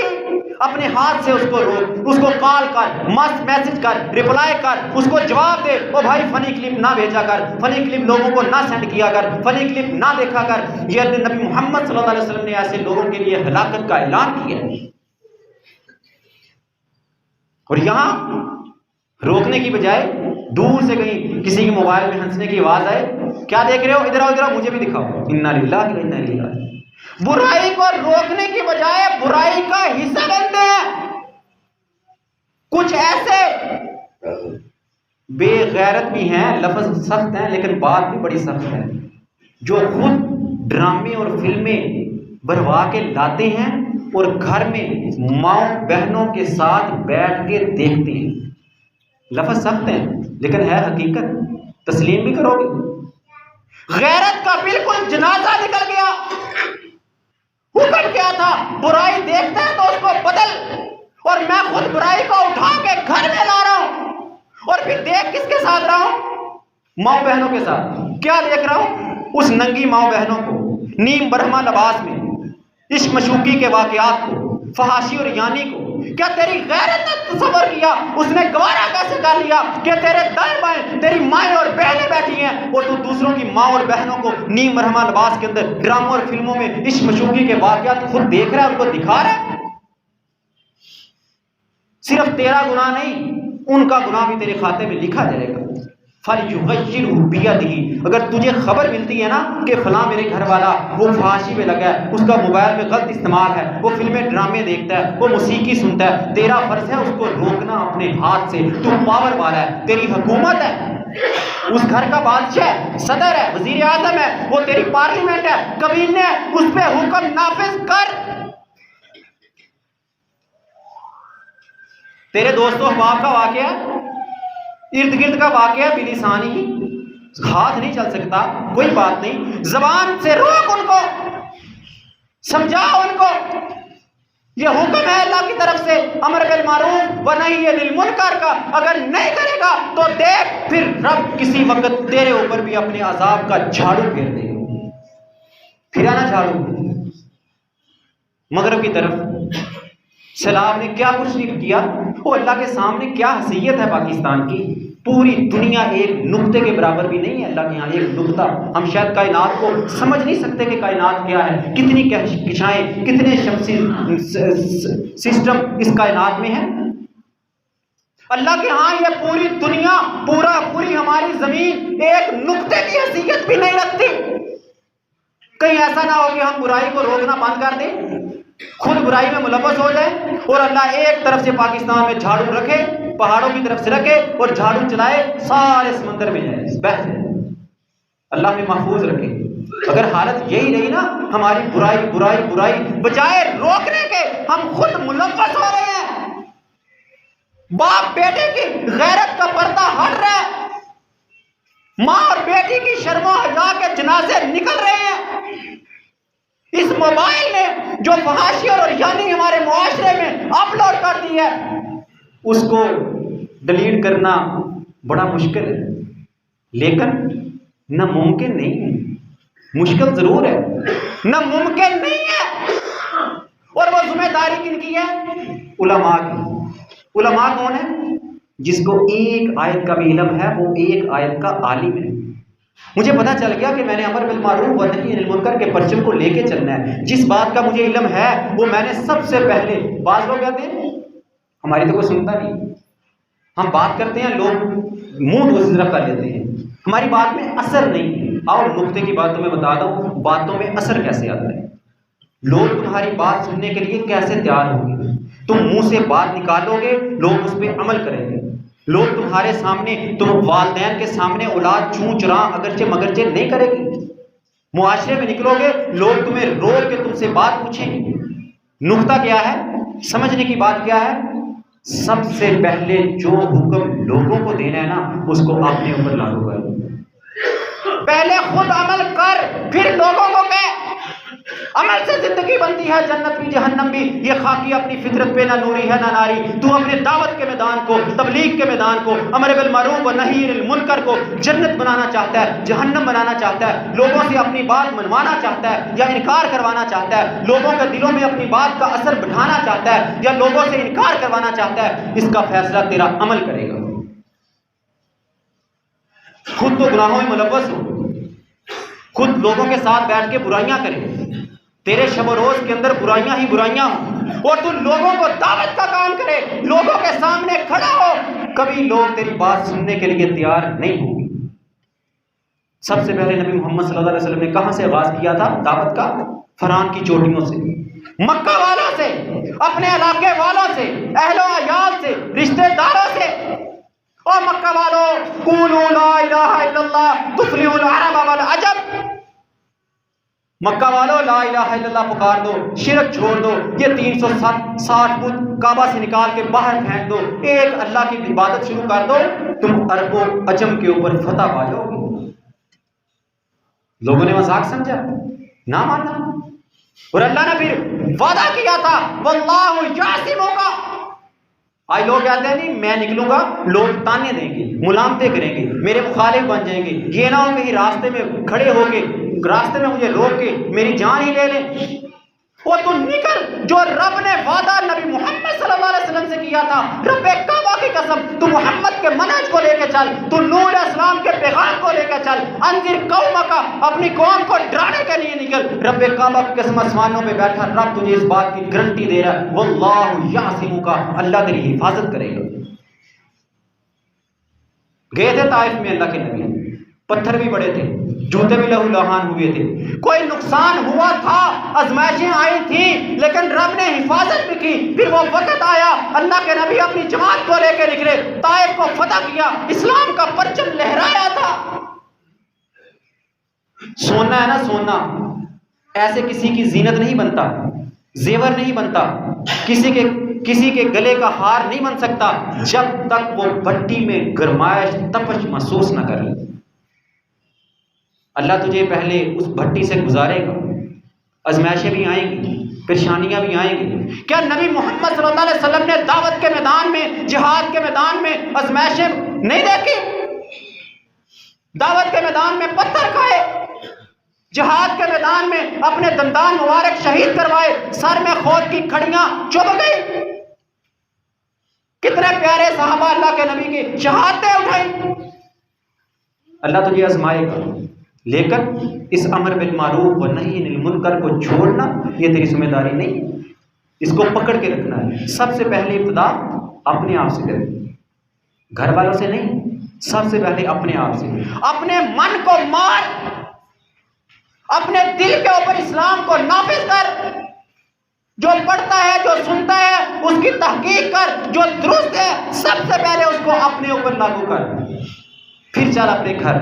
اپنے ہاتھ سے اس کو روک، اس کو کال کر، میسج کر، ریپلائی کر، اس کو جواب دے، او بھائی فنی کلپ نہ بھیجا کر، فنی کلپ لوگوں کو نہ سینڈ کیا کر، فنی کلپ نہ دیکھا کر۔ یہ نبی محمد صلی اللہ علیہ وسلم نے ایسے لوگوں کے لیے ہلاکت کا اعلان کیا ہے۔ اور یہاں روکنے کی بجائے دور سے کہیں کسی کے موبائل میں ہنسنے کی آواز آئے، کیا دیکھ رہے ہو، ادھر آؤ ادھر آؤ، مجھے بھی دکھاؤ، انا للہ و انا الیہ راجعون۔ برائی کو روکنے کی بجائے برائی کا حصہ بنتے ہیں۔ کچھ ایسے بے غیرت بھی ہیں، لفظ سخت ہیں لیکن بات بھی بڑی سخت ہے، جو خود ڈرامے اور فلمیں بنوا کے لاتے ہیں اور گھر میں ماؤں بہنوں کے ساتھ بیٹھ کے دیکھتے ہیں۔ لفظ سخت ہیں لیکن ہے حقیقت، تسلیم بھی کرو گے۔ غیرت کا بالکل جنازہ نکل گیا۔ حکم کیا تھا، برائی دیکھتا ہے تو اس کو بدل، اور میں خود برائی کو اٹھا کے گھر میں لا رہا ہوں، اور پھر دیکھ کس کے ساتھ رہا ہوں، ماؤں بہنوں کے ساتھ۔ کیا دیکھ رہا ہوں، اس ننگی ماؤں بہنوں کو نیم برہمہ لباس میں، عشق مشوقی کے واقعات کو، فحاشی اور یانی کو۔ کیا تیری غیرت نے تصور کیا، اس نے گوارا کیسے کر لیا کہ تیرے دائیں بائیں تیری مائیں اور بہنیں بیٹھی ہیں اور تو دوسروں کی ماں اور بہنوں کو نیم برہمہ لباس کے اندر ڈراموں اور فلموں میں عشق مشوقی کے واقعات خود دیکھ رہا ہے، ان کو دکھا رہا ہے۔ صرف تیرا گناہ نہیں، ان کا گناہ بھی تیرے کھاتے میں لکھا جائے گا۔ فَلْيُغَيِّرْهُ بِيَدِهِ، اگر تجھے خبر ملتی ہے نا کہ فلاں میرے گھر والا وہ فحاشی میں لگا ہے، اس کا موبائل میں غلط استعمال ہے، وہ فلمیں ڈرامے دیکھتا ہے، وہ موسیقی سنتا ہے، تیرا فرض ہے اس کو روکنا اپنے ہاتھ سے۔ تو پاور والا ہے، تیری حکومت ہے، اس گھر کا بادشاہ ہے، صدر ہے، وزیر اعظم ہے، وہ تیری پارلیمنٹ ہے، کمینے ہے، اس پہ حکم نافذ کر۔ تیرے دوست و احباب کا واقعہ، ارد گرد کا واقعہ، بلسانی ہی، ہاتھ نہیں چل سکتا، کوئی بات نہیں، زبان سے روک ان کو، سمجھاؤ ان کو۔ یہ حکم ہے اللہ کی طرف سے، امر بالمعروف و نہی عن المنکر کا، اگر نہیں کرے گا تو دیکھ پھر رب کسی وقت تیرے اوپر بھی اپنے عذاب کا جھاڑو پھیر دے گا۔ پھرا نا جھاڑو مغرب کی طرف۔ سیلاب نے کیا کچھ نہیں کیا، وہ اللہ کے سامنے کیا حیثیت ہے پاکستان کی۔ پوری دنیا ایک نقطے کے برابر بھی نہیں ہے اللہ کے یہاں، ایک نقطہ۔ ہم شاید کائنات کو سمجھ نہیں سکتے کہ کائنات کیا ہے، کتنی کشائیں، کتنے شمسی سسٹم اس کائنات میں ہیں۔ اللہ کے ہاں یہ پوری دنیا، پوری ہماری زمین ایک نقطے کی حیثیت بھی نہیں رکھتی۔ کہیں ایسا نہ ہو کہ ہم برائی کو روکنا بند کر دیں، خود برائی میں ملوث ہو جائے، اور اللہ ایک طرف سے پاکستان میں جھاڑو رکھے، پہاڑوں کی طرف سے رکھے اور جھاڑو چلائے، سارے سمندر میں جائے، بہہ جائے۔ اللہ میں محفوظ رکھے۔ اگر حالت یہی رہی نا، ہماری برائی بجائے روکنے کے ہم خود ملوث ہو رہے ہیں۔ باپ بیٹے کی غیرت کا پردہ ہٹ رہا ہے، ماں اور بیٹی کی شرم و حیا کے جنازے نکل رہے ہیں۔ اس موبائل نے جو فحاشی اور یعنی ہمارے معاشرے میں اپلوڈ کر دی ہے، اس کو ڈیلیٹ کرنا بڑا مشکل ہے، لیکن ناممکن نہیں ہے۔ مشکل ضرور ہے، ناممکن نہیں ہے۔ اور وہ ذمہ داری کن کی ہے؟ علماء کی۔ علماء کون ہے؟ جس کو ایک آیت کا بھی علم ہے، وہ ایک آیت کا عالم ہے۔ مجھے پتا چل گیا کہ میں نے امر بالمعروف و نہی عن المنکر کے پرچم کو لے کے چلنا ہے۔ جس بات کا مجھے علم ہے وہ میں نے سب سے پہلے، بعض لوگ کہتے ہیں ہماری تو کوئی سنتا نہیں، ہم بات کرتے ہیں لوگ منہ دوسری طرف کر لیتے ہیں، ہماری بات میں اثر نہیں ہے۔ اور نقطے کی بات تمہیں بتا دوں، باتوں میں اثر کیسے آتا ہے، لوگ تمہاری بات سننے کے لیے کیسے تیار ہوں گے۔ تم منہ سے بات نکالو گے، لوگ اس پہ عمل کریں گے۔ لوگ تمہارے سامنے، تم والدین کے سامنے اولاد چون چراں اگرچہ مگرچہ نہیں کرے گی۔ معاشرے میں نکلو گے، لوگ تمہیں روک کے تم سے بات پوچھیں گے۔ نقطہ کیا ہے، سمجھنے کی بات کیا ہے؟ سب سے پہلے جو حکم لوگوں کو دینا ہے نا، اس کو اپنے اوپر لاگو کر۔ پہلے خود عمل کر، پھر لوگوں کو کہہ۔ عمل سے زندگی بنتی ہے، جنت بھی جہنم بھی. یہ خاکی اپنی فطرت پہ نہ نوری ہے نہ ناری. تو اپنے دعوت کے میدان کو، تبلیغ کے میدان کو، امر بالمعروف و نہی عن المنکر کو جنت بنانا چاہتا ہے، جہنم بنانا چاہتا ہے، لوگوں سے اپنی بات منوانا چاہتا ہے یا انکار کروانا چاہتا ہے، لوگوں کے دلوں میں اپنی بات کا اثر بٹھانا چاہتا ہے یا لوگوں سے انکار کروانا چاہتا ہے، اس کا فیصلہ تیرا عمل کرے گا. خود تو گناہوں میں ملوث ہو، خود لوگوں کے ساتھ بیٹھ کے برائیاں کرے، تیرے شب و روز کے اندر برائیاں ہی برائیاں ہوں، اور تو لوگوں کو دعوت کا کام کرے، لوگوں کے سامنے کھڑا ہو، کبھی لوگ تیری بات سننے کے لیے تیار نہیں ہوں گے. سب سے پہلے نبی محمد صلی اللہ علیہ وسلم نے کہاں سے آغاز کیا تھا دعوت کا؟ فران کی چوٹیوں سے، مکہ والوں سے، اپنے علاقے والوں سے، اہل و عیال سے، رشتہ داروں سے. اور مکہ والوں، قولوا لا الہ الا اللہ تفلحوا العرب والعجم. مکہ والوں لا الہ الا اللہ پکار دو، شرک چھوڑ دو، یہ 360 بت کعبہ سے نکال کے باہر پھینک دو، ایک اللہ کی عبادت شروع کر دو، تم عرب و عجم کے اوپر فتح پا جاؤ گے. لوگوں نے مذاق سمجھا، نہ مانا. اور اللہ نے پھر وعدہ کیا تھا واللہ یعصمک. آج لوگ کہتے ہیں نہیں میں نکلوں گا، لوگ تانے دیں گے، ملامتیں کریں گے، میرے مخالف بن جائیں گے، یہ نہ ہو کہیں راستے میں کھڑے ہو کے، راستے میں مجھے روک کے میری جان ہی لے لیں. وہ تو نکل، جو رب نے وعدہ نبی محمد صلی اللہ علیہ وسلم سے کیا تھا، رب کعبہ کی قسم، تو محمد کے منہج کو لے کے چل، تو نور اسلام کے پیغام کو لے کے چل. انذر قومک، اپنی قوم کو ڈرانے کے لیے نکل. رب کعبہ کی قسم، آسمانوں پہ بیٹھا رب تجھے اس بات کی گارنٹی دے رہا ہے واللہ یعصمک، اللہ تیری حفاظت کرے گا. گئے تھے طائف میں اللہ کے نبی، پتھر بھی بڑے تھے، جوتے بھی لہو لہان ہوئے تھے، کوئی نقصان ہوا تھا، آزمائشیں آئی تھیں، لیکن رب نے حفاظت بھی کی. پھر وہ وقت آیا، اللہ کے نبی اپنی جماعت کو لے کے نکلے، طائف کو فتح کیا، اسلام کا پرچم لہرایا تھا. سونا ہے نا، سونا ایسے کسی کی زینت نہیں بنتا، زیور نہیں بنتا، کسی کے گلے کا ہار نہیں بن سکتا جب تک وہ بھٹی میں گرمائش تپش محسوس نہ کرے. اللہ تجھے پہلے اس بھٹی سے گزارے گا، آزمائشیں بھی آئیں گی، پریشانیاں بھی آئیں گی. کیا نبی محمد صلی اللہ علیہ وسلم نے دعوت کے میدان میں، جہاد کے میدان میں آزمائشیں نہیں دیکھی؟ دعوت کے میدان میں پتھر کھائے، جہاد کے میدان میں اپنے دندان مبارک شہید کروائے، سر میں خود کی کھڑیاں چبھ گئی. کتنے پیارے صحابہ اللہ کے نبی کی شہادتیں اٹھائی. اللہ تجھے آزمائے گا، لیکن اس امر بالمعروف و نہی عن المنکر کو چھوڑنا یہ تیری ذمہ داری نہیں، اس کو پکڑ کے رکھنا ہے. سب سے پہلے ابتدا اپنے آپ سے کرے، گھر والوں سے نہیں، سب سے پہلے اپنے آپ سے. اپنے من کو مار، اپنے دل کے اوپر اسلام کو نافذ کر. جو پڑھتا ہے، جو سنتا ہے، اس کی تحقیق کر، جو درست ہے سب سے پہلے اس کو اپنے اوپر لاگو کر. پھر چل اپنے گھر،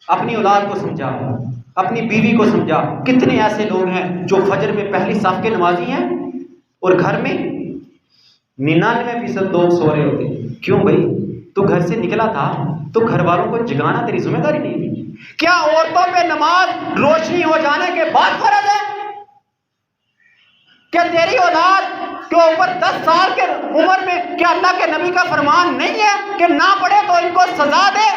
اپنی اولاد کو سمجھا، اپنی بیوی کو سمجھا. کتنے ایسے لوگ ہیں جو فجر میں پہلی صف کے نمازی ہیں اور گھر میں 99% لوگ سو رہے ہوتے. کیوں بھائی؟ تو گھر سے نکلا تھا تو گھر والوں کو جگانا تیری ذمہ داری نہیں تھی؟ کیا عورتوں پہ نماز روشنی ہو جانے کے بعد فرض ہے؟ کیا تیری اولاد کے اوپر 10 سال کے عمر میں کیا اللہ کے نبی کا فرمان نہیں ہے کہ نہ پڑھے تو ان کو سزا دے؟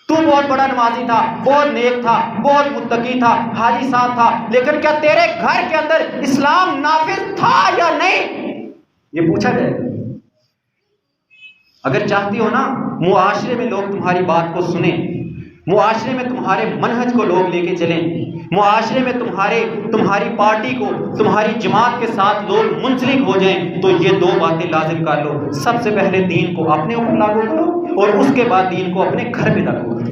تو بہت بڑا نمازی تھا، بہت نیک تھا، بہت متقی تھا، حاجی صاحب تھا، لیکن کیا تیرے گھر کے اندر اسلام نافذ تھا یا نہیں؟ یہ پوچھا جائے گا. اگر چاہتی ہو نا معاشرے میں لوگ تمہاری بات کو سنیں، معاشرے میں تمہارے منہج کو لوگ لے کے چلیں، معاشرے میں تمہاری پارٹی کو، تمہاری جماعت کے ساتھ لوگ منسلک ہو جائیں، تو یہ 2 باتیں لازم کر لو. سب سے پہلے دین کو اپنے اوپر لاگو کرو اور اس کے بعد دین کو اپنے گھر میں لاگو کرو.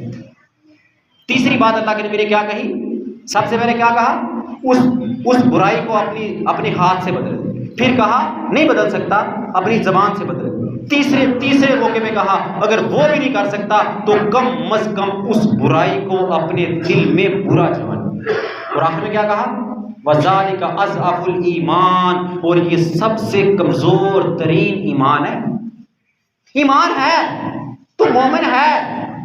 تیسری بات اللہ کے نبی نے کیا کہی؟ سب سے پہلے کیا کہا؟ اس برائی کو اپنے ہاتھ سے بدل. پھر کہا نہیں بدل سکتا اپنی زبان سے بدل. تیسرے موقع میں کہا اگر وہ بھی نہیں کر سکتا تو کم از کم اس برائی کو اپنے دل میں برا جان. اور آخر میں کیا کہا؟ وَذَلِكَ أَضْعَفُ الْإِيمَانِ، اور یہ سب سے کمزور ترین ایمان ہے. ایمان ہے، تو مومن ہے،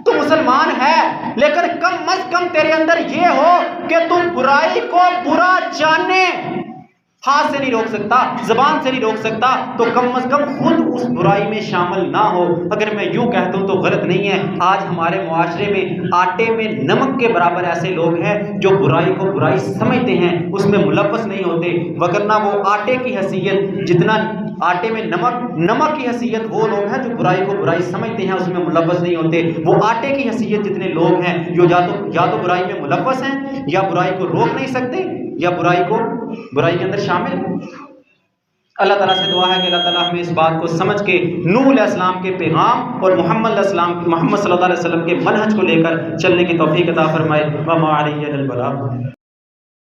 تو مسلمان ہے، لیکن کم از کم تیرے اندر یہ ہو کہ تو برائی کو برا جانے، ہاتھ سے نہیں روک سکتا، زبان سے نہیں روک سکتا، تو کم از کم خود اس برائی میں شامل نہ ہو۔ اگر میں یوں کہتا ہوں تو غلط نہیں ہے، آج ہمارے معاشرے میں آٹے میں نمک کے برابر ایسے لوگ ہیں جو برائی کو برائی سمجھتے ہیں، اس میں ملوث نہیں ہوتے، وگرنہ وہ آٹے کی حیثیت جتنا آٹے میں نمک کی حیثیت وہ لوگ ہیں جو برائی کو برائی سمجھتے ہیں، اس میں ملوث نہیں ہوتے۔ وہ آٹے کی حیثیت جتنے لوگ ہیں جو یا تو برائی میں ملوث ہیں، یا برائی کو روک نہیں سکتے، یا برائی کے اندر شامل۔ اللہ تعالیٰ سے دعا ہے کہ اللہ تعالیٰ ہمیں اس بات کو سمجھ کے نوح علیہ السلام کے پیغام اور محمد صلی اللہ علیہ وسلم کے منہج کو لے کر چلنے کی توفیق عطا فرمائے۔ وما علینا الا البلاغ۔